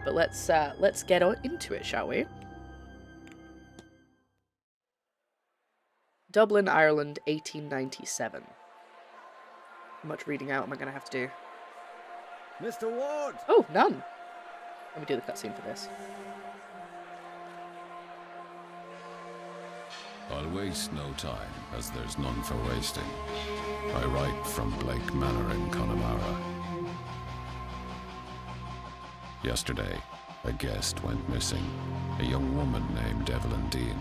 But let's get into it, shall we? Dublin, Ireland, 1897. How much reading out am I going to have to do? Mr. Ward! Oh, none. Let me do the cutscene for this. I'll waste no time, as there's none for wasting. I write from Blake Manor in Connemara. Yesterday, a guest went missing, a young woman named Evelyn Dean.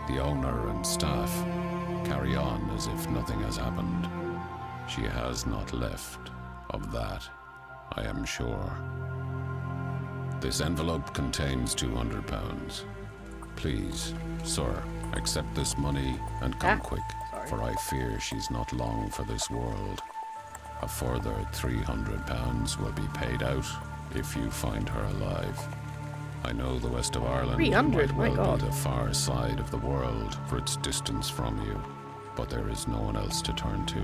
The owner and staff carry on as if nothing has happened. She has not left, of that I am sure. This envelope contains £200. Please, sir, accept this money and come quick, for I fear she's not long for this world. A further £300 will be paid out if you find her alive. I know the west of Ireland might well be the far side of the world for its distance from you, but there is no one else to turn to.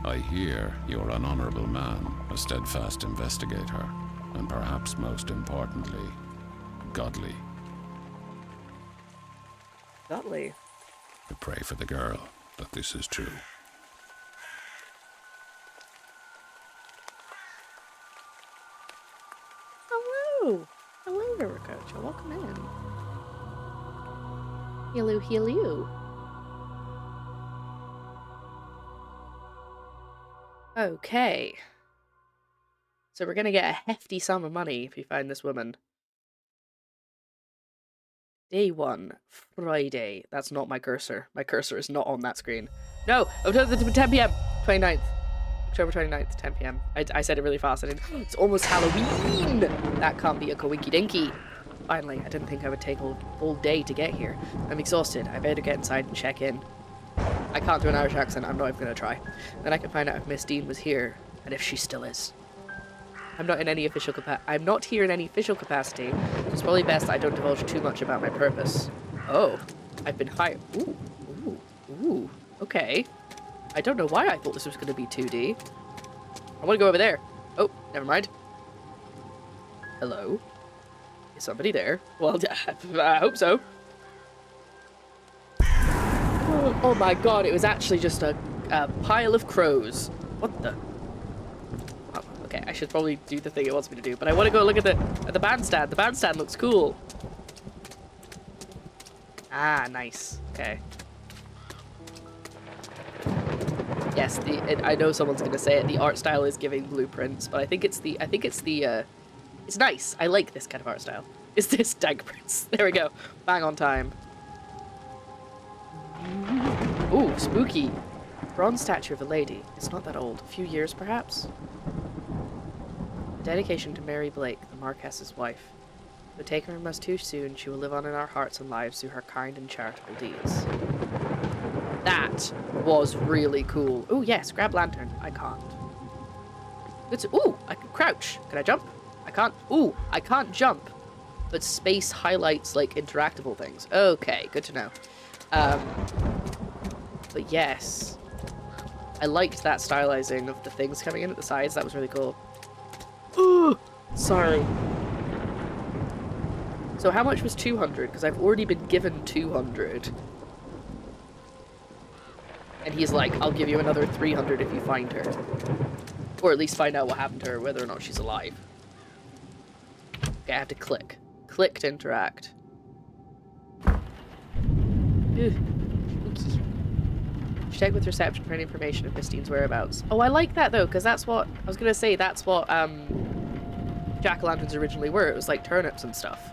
I hear you're an honourable man, a steadfast investigator, and perhaps most importantly, godly. Godly. I pray for the girl that this is true. Hello! Hello, Viracocha. Welcome in. Hello, hello. Okay. So we're gonna get a hefty sum of money if we find this woman. Day 1, Friday. That's not my cursor. My cursor is not on that screen. No! Oh, 10 p.m. 29th. October 29th, 10 p.m. I said it really fast. It's almost Halloween! That can't be a coinky dinky. Finally, I didn't think I would take all day to get here. I'm exhausted. I better get inside and check in. I can't do an Irish accent. I'm not even going to try. Then I can find out if Miss Dean was here, and if she still is. I'm not here in any official capacity, so it's probably best that I don't divulge too much about my purpose. Oh, I've been hired. Ooh, okay. I don't know why I thought this was going to be 2D. I want to go over there. Oh, never mind. Hello? Is somebody there? Well, I hope so. Oh my god, it was actually just a pile of crows. What the? Oh, okay, I should probably do the thing it wants me to do, but I want to go look at the bandstand. The bandstand looks cool. Ah, nice. Okay. Yes, I know someone's gonna say it. The art style is giving blueprints, but I think it's it's nice. I like this kind of art style. Is this Dank Prince? There we go. Bang on time. Ooh, spooky. Bronze statue of a lady. It's not that old. A few years, perhaps? A dedication to Mary Blake, the Marquess's wife. Though taken from us too soon, she will live on in our hearts and lives through her kind and charitable deeds. That was really cool. Oh yes, grab lantern. I can't. Ooh, I can crouch. Can I jump? I can't. Ooh, I can't jump. But space highlights like interactable things. Okay, good to know. But yes, I liked that stylizing of the things coming in at the sides. That was really cool. Ooh, sorry. So how much was 200? Because I've already been given 200. And he's like, I'll give you another 300 if you find her. Or at least find out what happened to her, whether or not she's alive. Okay, I have to click. Click to interact. Ugh. Spooky. Check with reception for any information of Miss Dean's whereabouts. Oh, I like that though, because that's what, I was going to say, that's what jack-o'-lanterns originally were. It was like turnips and stuff.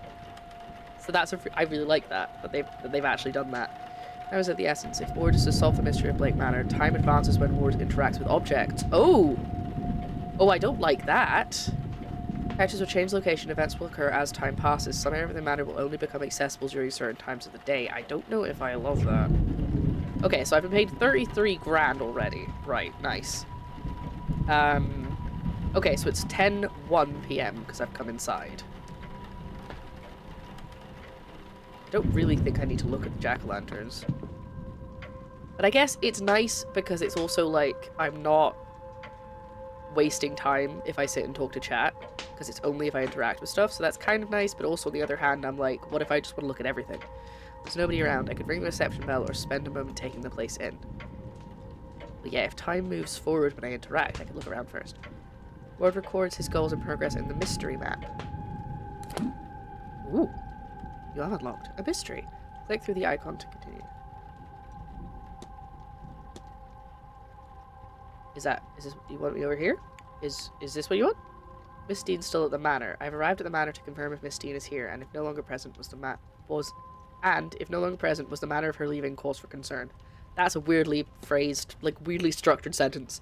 So that's, I really like that they've actually done that. I was at the essence. If Ward is to solve the mystery of Blake Manor, time advances when Ward interacts with objects. Oh! Oh, I don't like that. Characters will change location. Events will occur as time passes. Some area of the manor will only become accessible during certain times of the day. I don't know if I love that. Okay, so I've been paid 33 grand already. Right, nice. Okay, so it's 10:01 p.m. because I've come inside. I don't really think I need to look at the jack-o'-lanterns. But I guess it's nice because it's also like, I'm not wasting time if I sit and talk to chat, because it's only if I interact with stuff, so that's kind of nice, but also on the other hand, I'm like, what if I just want to look at everything? There's nobody around. I could ring the reception bell or spend a moment taking the place in. But yeah, if time moves forward when I interact, I can look around first. Ward records his goals and progress in the mystery map. Ooh. You have unlocked a mystery. Click through the icon to continue. Is this, you want me over here? Is this what you want? Miss Dean's still at the manor. I've arrived at the manor to confirm if Miss Dean is here, and if no longer present was the manner of her leaving cause for concern. That's a weirdly phrased, like weirdly structured sentence.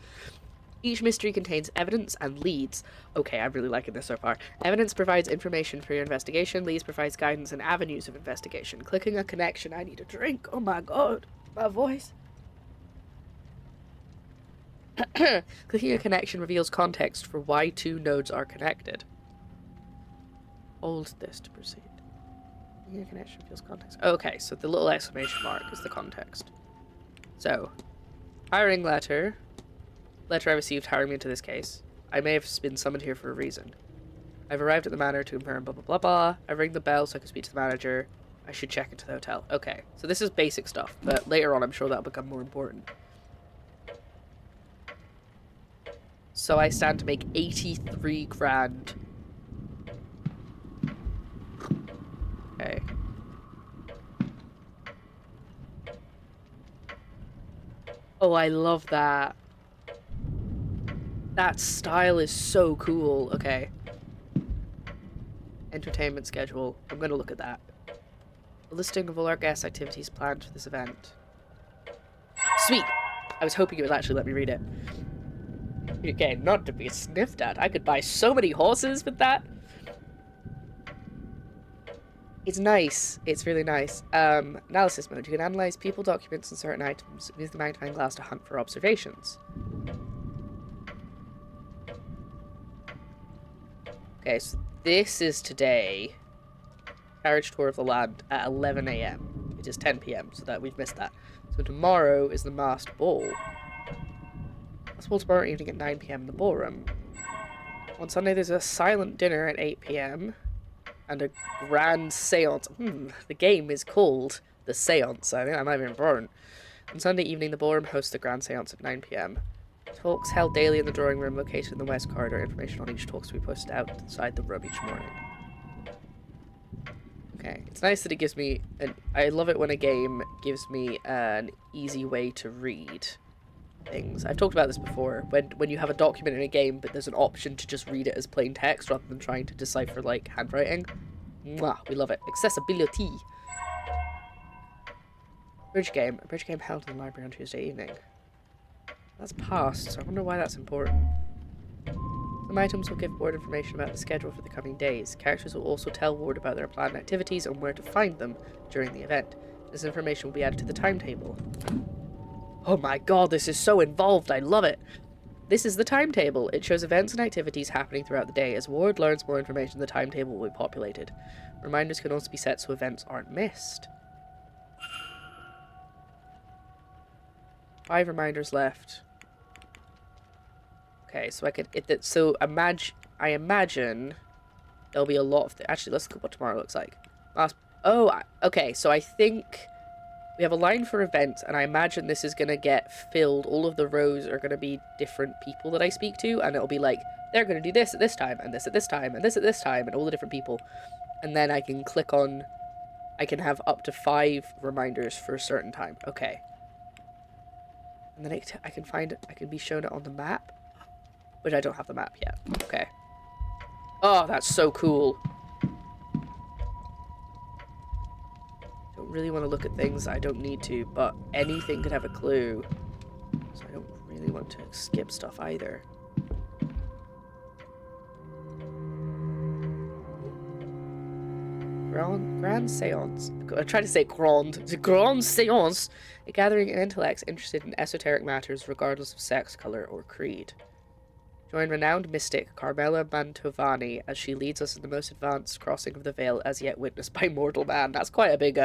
Each mystery contains evidence and leads. Okay, I'm really liking this so far. Evidence provides information for your investigation. Leads provides guidance and avenues of investigation. Clicking a connection. I need a drink. Oh my god. My voice. Clicking a connection reveals context for why two nodes are connected. Hold this to proceed. Clicking a connection reveals context. Okay, so the little exclamation mark is the context. So, hiring letter. Letter I received hiring me into this case. I may have been summoned here for a reason. I've arrived at the manor to confirm blah blah blah blah. I ring the bell so I can speak to the manager. I should check into the hotel. Okay, so this is basic stuff, but later on I'm sure that'll become more important. So I stand to make 83 grand. Okay. Oh, I love that. That style is so cool. Okay. Entertainment schedule. I'm gonna look at that. A listing of all our guest activities planned for this event. Sweet! I was hoping it would actually let me read it. Okay, not to be sniffed at. I could buy so many horses with that. It's nice. It's really nice. Analysis mode. You can analyze people, documents, and certain items. Use the magnifying glass to hunt for observations. Okay, so this is today. Carriage tour of the land at 11 AM. It is 10 PM, so that we've missed that. So tomorrow is the masked ball. Masked ball tomorrow evening at 9 PM in the ballroom. On Sunday there's a silent dinner at 8 PM. And a grand seance. The game is called the Seance. I think that might be important. On Sunday evening, the ballroom hosts the grand seance at 9 PM. Talks held daily in the drawing room located in the west corridor. Information on each talk to be posted outside the room each morning. Okay, it's nice that it gives me I love it when a game gives me an easy way to read things. I've talked about this before. When you have a document in a game, but there's an option to just read it as plain text rather than trying to decipher like handwriting. Mwah, we love it. Accessibility. Bridge game. A bridge game held in the library on Tuesday evening. That's past, so I wonder why that's important. Some items will give Ward information about the schedule for the coming days. Characters will also tell Ward about their planned activities and where to find them during the event. This information will be added to the timetable. Oh my god, this is so involved, I love it! This is the timetable. It shows events and activities happening throughout the day. As Ward learns more information, the timetable will be populated. Reminders can also be set so events aren't missed. 5 reminders left. Okay, so I could... I imagine there'll be a lot of... Actually, let's look at what tomorrow looks like. Okay, so I think... We have a line for events, and I imagine this is going to get filled. All of the rows are going to be different people that I speak to, and it'll be like, they're going to do this at this time, and this at this time, and this at this time, and all the different people. And then I can click on... I can have up to 5 reminders for a certain time. Okay. And then I can be shown it on the map, which I don't have the map yet. Okay. Oh, that's so cool. Don't really want to look at things I don't need to, but anything could have a clue, so I don't really want to skip stuff either. Grand Seance. I tried to say grand. The Grand Seance. A gathering of intellects interested in esoteric matters regardless of sex, color, or creed. Join renowned mystic Carmela Mantovani as she leads us in the most advanced crossing of the veil as yet witnessed by mortal man. That's quite a big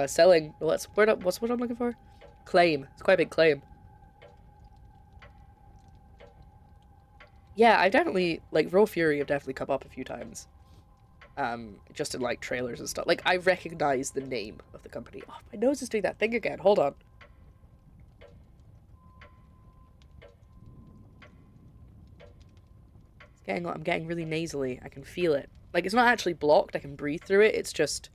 selling. What's the word I'm looking for? Claim. It's quite a big claim. Yeah, I've definitely, like, Raw Fury have definitely come up a few times. Just in, like, trailers and stuff. Like, I recognize the name of the company. Oh, my nose is doing that thing again. Hold on. I'm getting really nasally. I can feel it. Like, it's not actually blocked. I can breathe through it. It's just...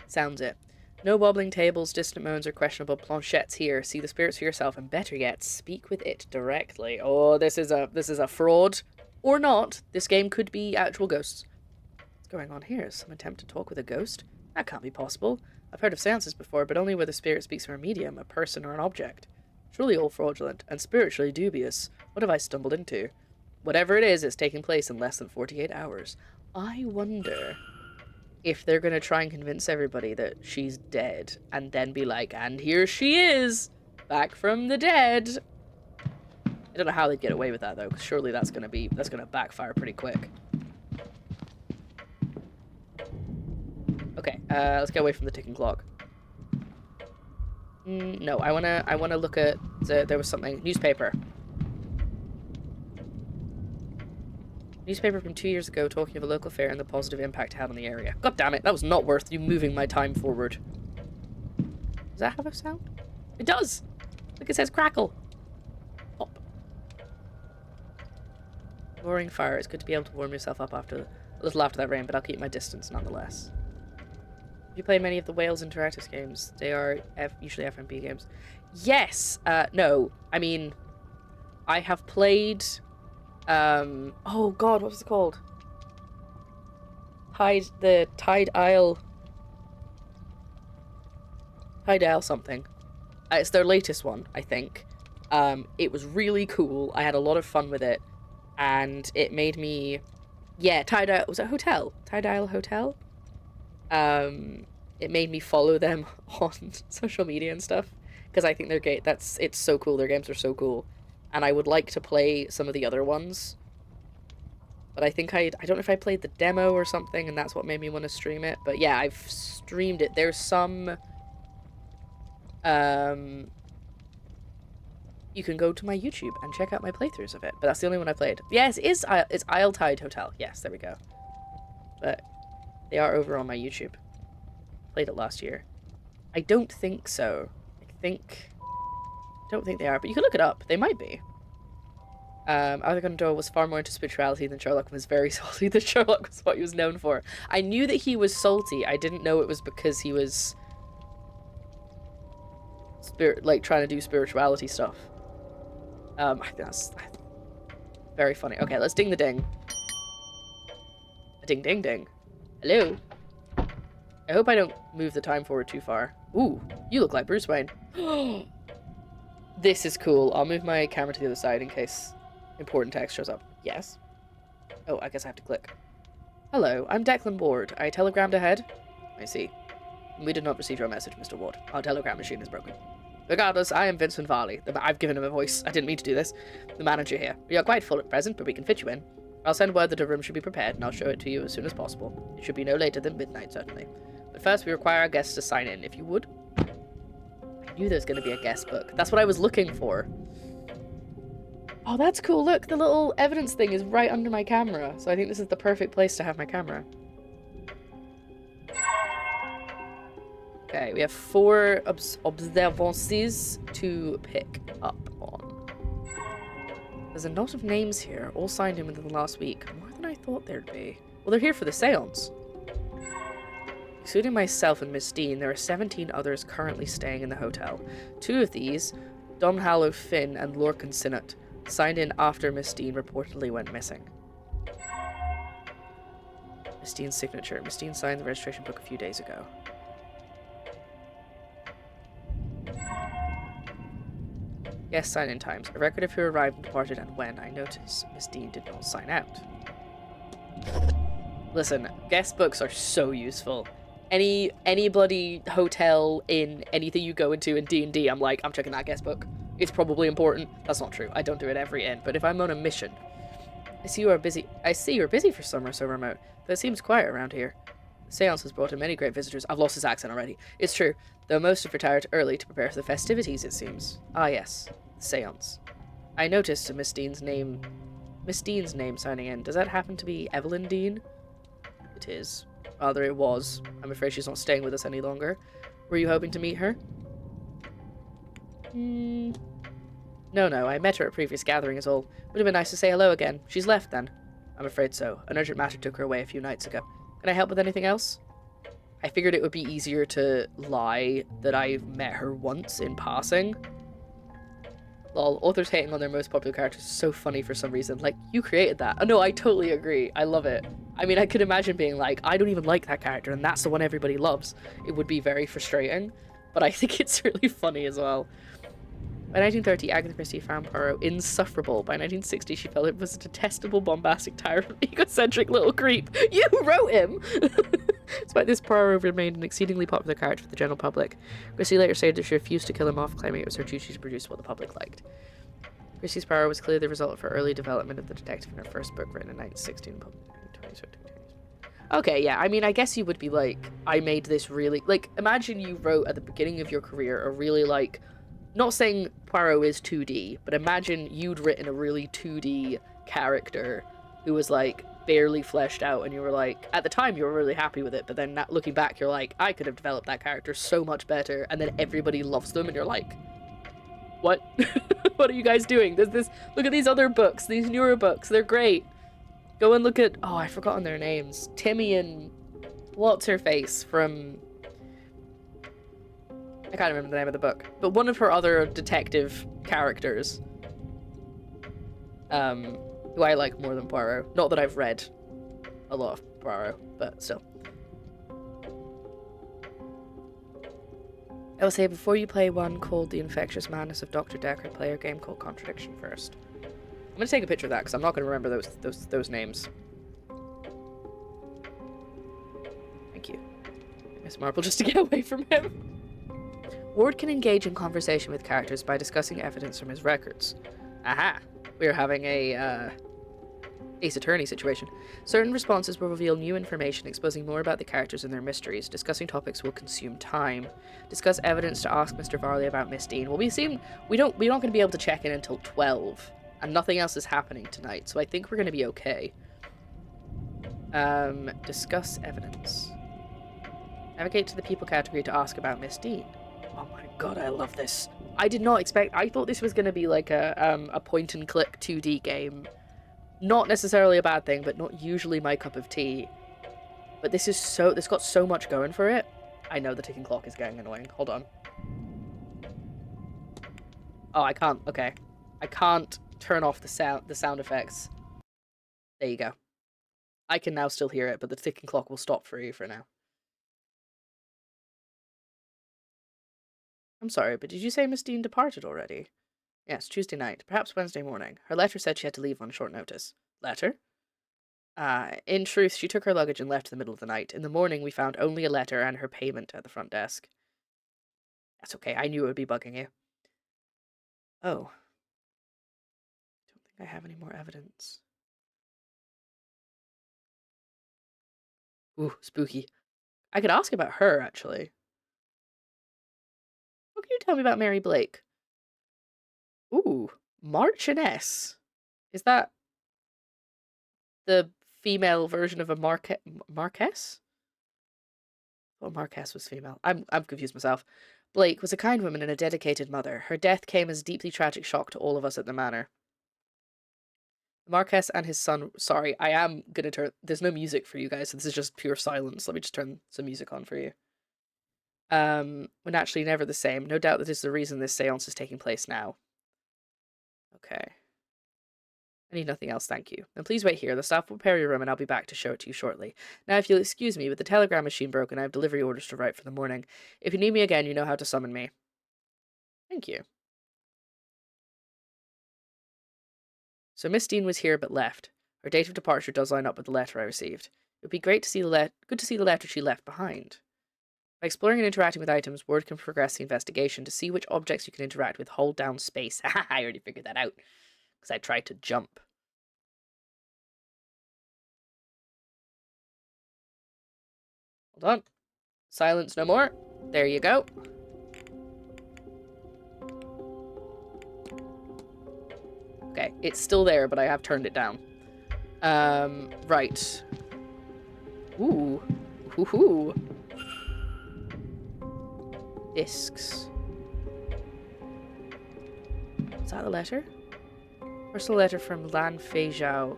sounds it. No wobbling tables, distant moans, or questionable planchettes here. See the spirits for yourself, and better yet, speak with it directly. Oh, this is a fraud. Or not. This game could be actual ghosts. What's going on here? Some attempt to talk with a ghost? That can't be possible. I've heard of seances before, but only where the spirit speaks from a medium, a person, or an object. Truly all fraudulent, and spiritually dubious. What have I stumbled into? Whatever it is, it's taking place in less than 48 hours. I wonder if they're going to try and convince everybody that she's dead, and then be like, and here she is, back from the dead. I don't know how they'd get away with that, though, because surely that's going to backfire pretty quick. Okay, let's get away from the ticking clock. No, I wanna look at there was something. Newspaper from 2 years ago talking of a local fair and the positive impact it had on the area. God damn it, that was not worth you moving my time forward. Does that have a sound? It does! Look, it says crackle. Pop. Roaring fire. It's good to be able to warm yourself up a little after that rain, but I'll keep my distance nonetheless. Have you played many of the Wales Interactive games? They are usually FMP games. Yes! No. I mean, I have played... oh god, what was it called? Tide Isle something. It's their latest one, I think. It was really cool. I had a lot of fun with it, and it made me, yeah, Tide Isle, was it Hotel? Tide Isle Hotel? It made me follow them on social media and stuff, because I think they're great. It's so cool. Their games are so cool. And I would like to play some of the other ones. But I think I don't know if I played the demo or something, and that's what made me want to stream it. But yeah, I've streamed it. There's some... you can go to my YouTube and check out my playthroughs of it. But that's the only one I played. Yes, it's Isle Tide Hotel. Yes, there we go. But they are over on my YouTube. Played it last year. I don't think so. I don't think they are, but you can look it up. They might be. Arthur Conan Doyle was far more into spirituality than Sherlock, was very salty that Sherlock was what he was known for. I knew that he was salty. I didn't know it was because he was trying to do spirituality stuff. I think that's very funny. Okay, let's ding the ding. Ding ding ding. Hello. I hope I don't move the time forward too far. Ooh, you look like Bruce Wayne. This is cool. I'll move my camera to the other side in case important text shows up. Yes. Oh, I guess I have to click. Hello, I'm Declan Ward. I telegrammed ahead. I see. We did not receive your message, Mr. Ward. Our telegram machine is broken. Regardless, I am Vincent Varley. I've given him a voice. I didn't mean to do this. The manager here. We are quite full at present, but we can fit you in. I'll send word that a room should be prepared, and I'll show it to you as soon as possible. It should be no later than midnight, certainly. But first, we require our guests to sign in, if you would. I knew there was going to be a guest book. That's what I was looking for. Oh, that's cool. Look, the little evidence thing is right under my camera. So I think this is the perfect place to have my camera. Okay, we have 4 observances to pick up on. There's a lot of names here, all signed in within the last week. More than I thought there'd be. Well, they're here for the seance. Excluding myself and Miss Dean, there are 17 others currently staying in the hotel. 2 of these, Dom Hallow Finn and Lorcan Sinnott, signed in after Miss Dean reportedly went missing. Miss Dean's signature. Miss Dean signed the registration book a few days ago. Yes, sign-in times. A record of who arrived and departed and when. I notice Miss Dean did not sign out. Listen, guest books are so useful. Any bloody hotel in anything you go into in D&D, I'm like, I'm checking that guest book. It's probably important. That's not true. I don't do it every inn, but if I'm on a mission. I see you're busy for summer so remote, though it seems quiet around here. The Seance has brought in many great visitors. I've lost his accent already. It's true, though most have retired early to prepare for the festivities, it seems. Ah yes, the Seance. I noticed Miss Dean's name Miss Dean's name signing in. Does that happen to be Evelyn Dean? It is. Rather, it was. I'm afraid she's not staying with us any longer. Were you hoping to meet her? No, I met her at a previous gathering is all. Would have been nice to say hello again. She's left then. I'm afraid so. An urgent matter took her away a few nights ago. Can I help with anything else? I figured it would be easier to lie that I've met her once in passing. Lol, authors hating on their most popular characters is so funny for some reason. Like, you created that. Oh, no, I totally agree. I love it. I mean, I could imagine being like, I don't even like that character, and that's the one everybody loves. It would be very frustrating, but I think it's really funny as well. By 1930, Agatha Christie found Poirot insufferable. By 1960, she felt it was a detestable, bombastic, tyrant, egocentric little creep. You wrote him! Despite this, Poirot remained an exceedingly popular character for the general public. Christie later stated that she refused to kill him off, claiming it was her duty to produce what the public liked. Christie's Poirot was clearly the result of her early development of the detective in her first book, written in 1916. Okay, yeah, I mean, I guess you would be like, I made this really... Like, imagine you wrote at the beginning of your career a really, like... Not saying Poirot is 2D, but imagine you'd written a really 2D character who was, like, barely fleshed out, and you were like, at the time you were really happy with it, but then looking back, you're like, I could have developed that character so much better, and then everybody loves them, and you're like, what? What are you guys doing? There's this, look at these other books, these newer books, they're great. Go and look at, oh, I've forgotten their names. Timmy and what's-her-face from... I can't remember the name of the book, but one of her other detective characters, who I like more than Poirot. Not that I've read a lot of Poirot, but still. I will say, before you play one called The Infectious Madness of Dr. Decker, play a game called Contradiction first. I'm going to take a picture of that, because I'm not going to remember those names. Thank you. Miss Marple just to get away from him. Ward can engage in conversation with characters by discussing evidence from his records. Aha! We're having a, Ace Attorney situation. Certain responses will reveal new information, exposing more about the characters and their mysteries. Discussing topics will consume time. Discuss evidence to ask Mr. Varley about Miss Dean. Well, we're not going to be able to check in until 12, and nothing else is happening tonight, so I think we're going to be okay. Discuss evidence. Navigate to the people category to ask about Miss Dean. Oh my god, I love this. I did not expect... I thought this was going to be like a point-and-click 2D game. Not necessarily a bad thing, but not usually my cup of tea. But this is so... This got so much going for it. I know the ticking clock is getting annoying. Hold on. Oh, I can't... Okay. I can't turn off the sound effects. There you go. I can now still hear it, but the ticking clock will stop for you for now. I'm sorry, but did you say Miss Dean departed already? Yes, Tuesday night, perhaps Wednesday morning. Her letter said she had to leave on short notice. Letter? In truth, she took her luggage and left in the middle of the night. In the morning, we found only a letter and her payment at the front desk. That's okay, I knew it would be bugging you. Oh. I don't think I have any more evidence. Ooh, spooky. I could ask about her, actually. What can you tell me about Mary Blake? Ooh, Marchioness. Is that the female version of a Marquess? Well, Marquess was female. I'm confused myself. Blake was a kind woman and a dedicated mother. Her death came as a deeply tragic shock to all of us at the manor. The Marquess and his son... Sorry, I am gonna turn... There's no music for you guys, so this is just pure silence. Let me just turn some music on for you. We're naturally never the same. No doubt that is the reason this seance is taking place now. Okay. I need nothing else, thank you. Then please wait here. The staff will prepare your room and I'll be back to show it to you shortly. Now, if you'll excuse me, with the telegram machine broken, I have delivery orders to write for the morning. If you need me again, you know how to summon me. Thank you. So Miss Dean was here but left. Her date of departure does line up with the letter I received. It would be great to see good to see the letter she left behind. By exploring and interacting with items, Ward can progress the investigation. To see which objects you can interact with, hold down space. I already figured that out, because I tried to jump. Hold on. Silence no more. There you go. Okay, Okay, it's still there, but I have turned it down. Right. Ooh. Hoo-hoo. Discs. Is that the letter? Personal letter from Lan Fen Zhao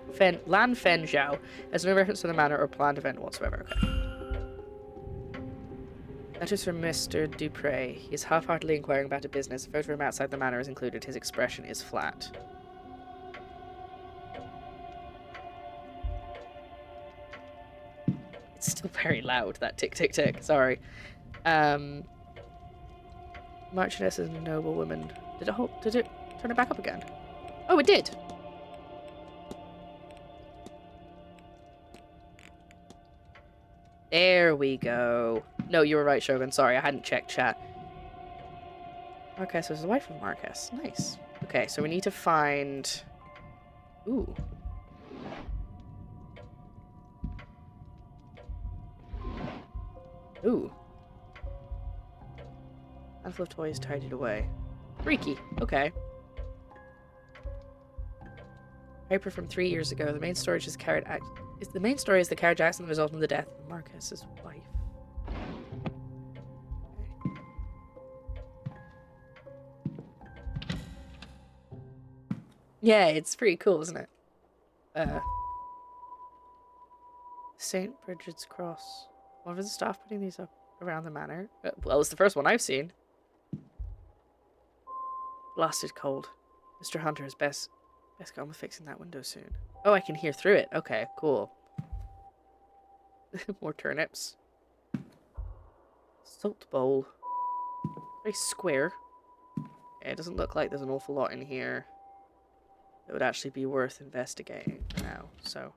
has no reference to the manor or planned event whatsoever. Okay. Letters from Mr. Dupre. He is half-heartedly inquiring about a business. A photo of him outside the manor is included. His expression is flat. It's still very loud, that tick, tick, tick. Sorry. Marchioness is a noble woman. Did it turn it back up again? Oh, it did! There we go. No, you were right, Shogun. Sorry, I hadn't checked chat. Marquess was the wife of Marquess. Nice. Okay, so we need to find... Ooh. Ooh. Handful of toys tidied away. Freaky. Okay. Paper from 3 years ago. The main story is the carriage accident that resulted in the death of Marquess's wife. Yeah, it's pretty cool, isn't it? St. Bridget's Cross. What was the staff putting these up around the manor? Well, it's the first one I've seen. Blasted cold. Mr. Hunter is best get on with fixing that window soon. Oh, I can hear through it. Okay, cool. More turnips. Salt bowl. Very square. Yeah, it doesn't look like there's an awful lot in here that would actually be worth investigating now, so.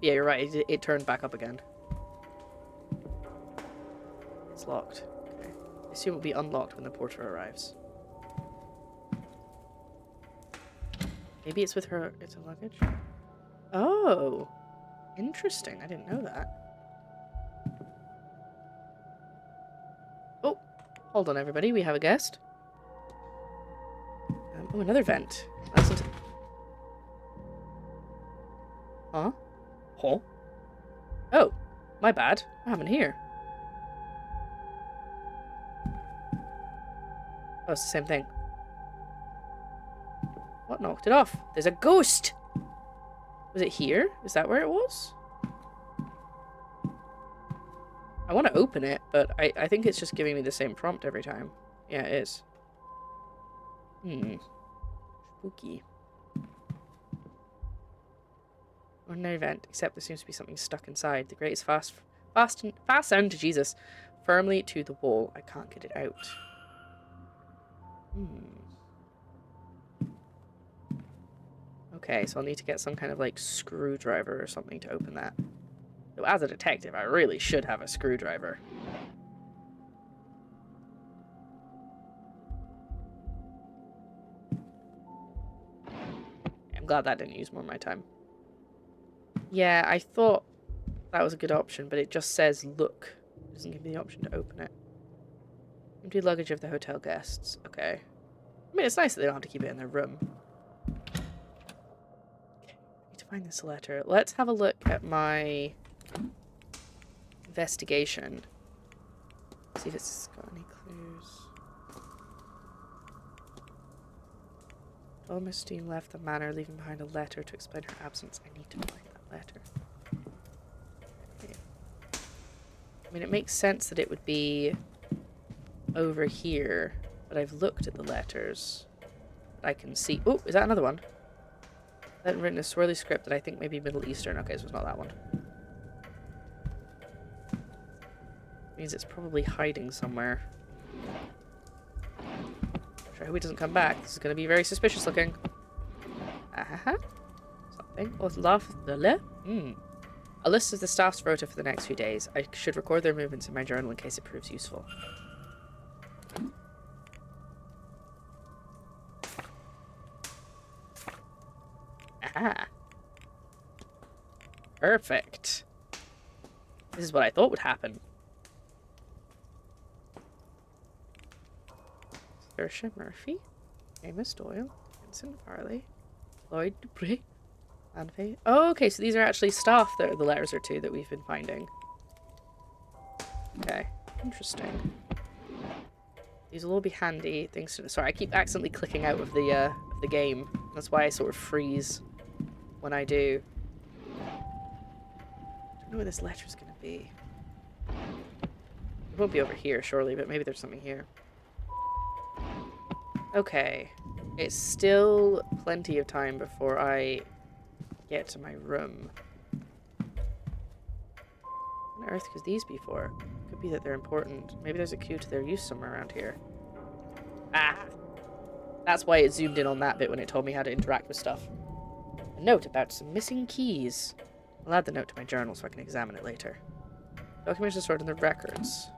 Yeah, you're right. It turned back up again. It's locked. Okay. I assume it'll be unlocked when the porter arrives. Maybe it's with her. It's her luggage. Oh, interesting. I didn't know that. Oh, hold on, everybody. We have a guest. Oh, another vent. Huh? Huh? Oh, my bad. What happened here? Oh, it's the same thing. What knocked it off? There's a ghost! Was it here? Is that where it was? I want to open it, but I think it's just giving me the same prompt every time. Yeah, it is. Spooky. Ordinary vent, except there seems to be something stuck inside. The grate is fastened, Jesus, firmly to the wall. I can't get it out. Okay, so I'll need to get some kind of, like, screwdriver or something to open that. So as a detective, I really should have a screwdriver. I'm glad that didn't use more of my time. Yeah, I thought that was a good option, but it just says look. It doesn't give me the option to open it. Empty luggage of the hotel guests. Okay. I mean, it's nice that they don't have to keep it in their room. Need to find this letter. Let's have a look at my investigation. See if it's got any clues. Dolmestine left the manor, leaving behind a letter to explain her absence. I need to find that letter. Okay. I mean, it makes sense that it would be over here, but I've looked at the letters. I can see. Oh, is that another one? That written a swirly script that I think may be Middle Eastern. Okay, so it's not that one. Means it's probably hiding somewhere. I hope he doesn't come back. This is going to be very suspicious looking. Something. A list of the staff's rota for the next few days. I should record their movements in my journal in case it proves useful. Aha. Perfect. This is what I thought would happen. Saoirse Murphy? Amos Doyle, Vincent Farley, Lloyd Dupree, and Faye. Oh, okay, so these are actually staff that the letters are to that we've been finding. Okay, interesting. These will all be handy things to... Sorry, I keep accidentally clicking out of the game. That's why I sort of freeze when I do. I don't know where this letter's gonna be. It won't be over here, surely, but maybe there's something here. Okay. It's still plenty of time before I get to my room. What on earth could these be for? Could be that they're important. Maybe there's a clue to their use somewhere around here. Ah! That's why it zoomed in on that bit when it told me how to interact with stuff. A note about some missing keys. I'll add the note to my journal so I can examine it later. Documents are stored in the records.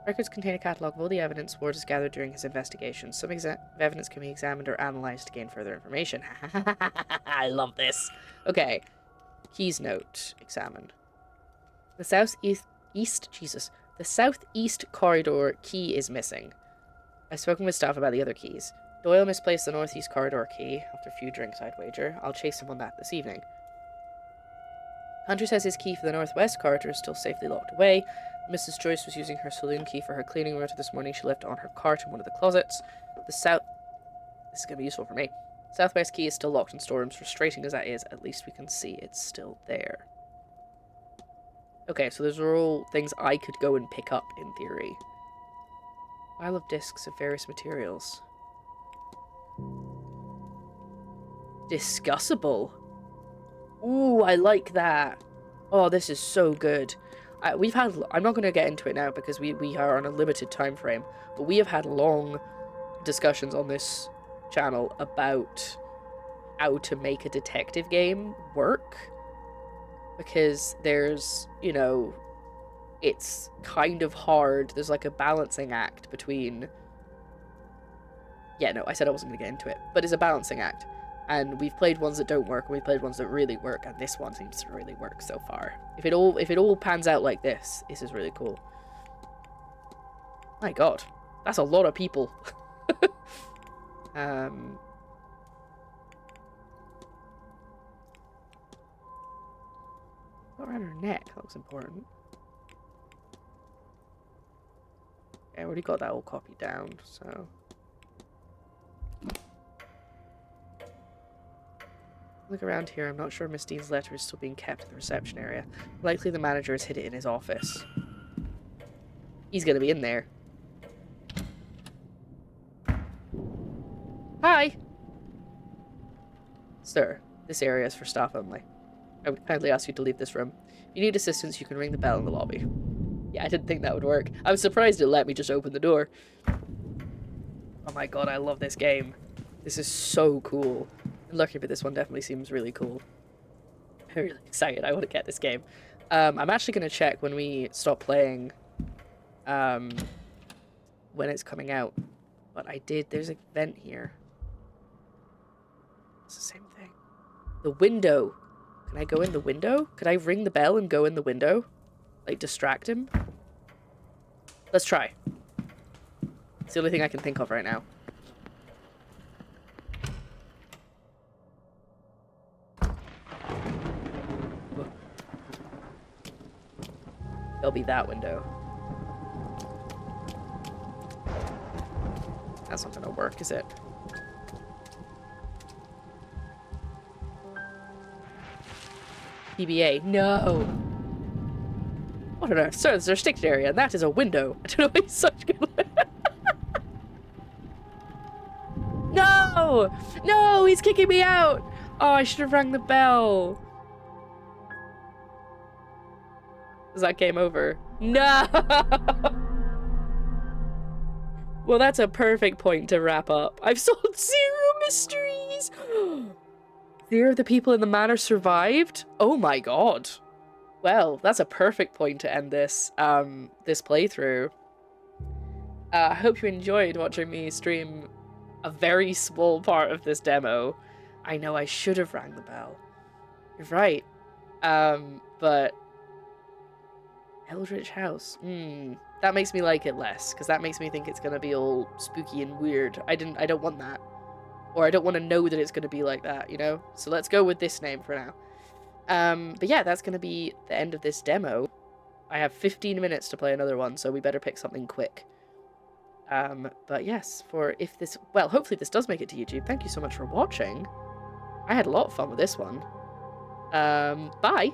Records contain a catalogue of all the evidence Ward has gathered during his investigation. Some evidence can be examined or analysed to gain further information. I love this. Okay. Keys note. Examine. The southeast corridor key is missing. I've spoken with staff about the other keys. Doyle misplaced the northeast corridor key. After a few drinks, I'd wager. I'll chase him on that this evening. Hunter says his key for the northwest corridor is still safely locked away. Mrs. Joyce was using her saloon key for her cleaning route this morning. She left it on her cart in one of the closets. This is going to be useful for me. Southwest key is still locked in storerooms. Frustrating as that is, at least we can see it's still there. Okay, so those are all things I could go and pick up, in theory. Pile of discs of various materials. Discussable. Ooh, I like that. Oh, this is so good. I'm not going to get into it now because we are on a limited time frame, but we have had long discussions on this channel about how to make a detective game work. Because there's, you know, it's kind of hard. There's like a balancing act between... Yeah, no, I said I wasn't going to get into it, but it's a balancing act. And we've played ones that don't work, and we've played ones that really work, and this one seems to really work so far. If it all pans out like this is really cool. My god, that's a lot of people. Got around her neck, that looks important. Yeah, I already got that all copied down, so... Look around here, I'm not sure Miss Dean's letter is still being kept in the reception area. Likely the manager has hid it in his office. He's gonna be in there. Hi! Sir, this area is for staff only. I would kindly ask you to leave this room. If you need assistance, you can ring the bell in the lobby. Yeah, I didn't think that would work. I was surprised it let me just open the door. Oh my god, I love this game. This is so cool. I'm lucky, but this one definitely seems really cool. I'm really excited. I want to get this game. I'm actually going to check when we stop playing when it's coming out. But there's a vent here. It's the same thing. The window. Can I go in the window? Could I ring the bell and go in the window? Like, distract him? Let's try. It's the only thing I can think of right now. There'll be that window. That's not gonna work, is it? PBA. No! What on earth? Sir, there's a restricted area, and that is a window. I don't know why he's such good. No! No! He's kicking me out! Oh, I should have rang the bell. Is that game over? No! Well, that's a perfect point to wrap up. I've solved 0 mysteries! 0 of the people in the manor survived? Oh my god. Well, that's a perfect point to end this, this playthrough. I hope you enjoyed watching me stream a very small part of this demo. I know I should have rang the bell. You're right. But... Eldritch House. That makes me like it less, because that makes me think it's gonna be all spooky and weird. I don't want that. or I don't want to know that it's going to be like that, you know? So let's go with this name for now. But yeah, that's going to be the end of this demo. I have 15 minutes to play another one, so we better pick something quick. But yes, hopefully this does make it to YouTube. Thank you so much for watching. I had a lot of fun with this one. Bye!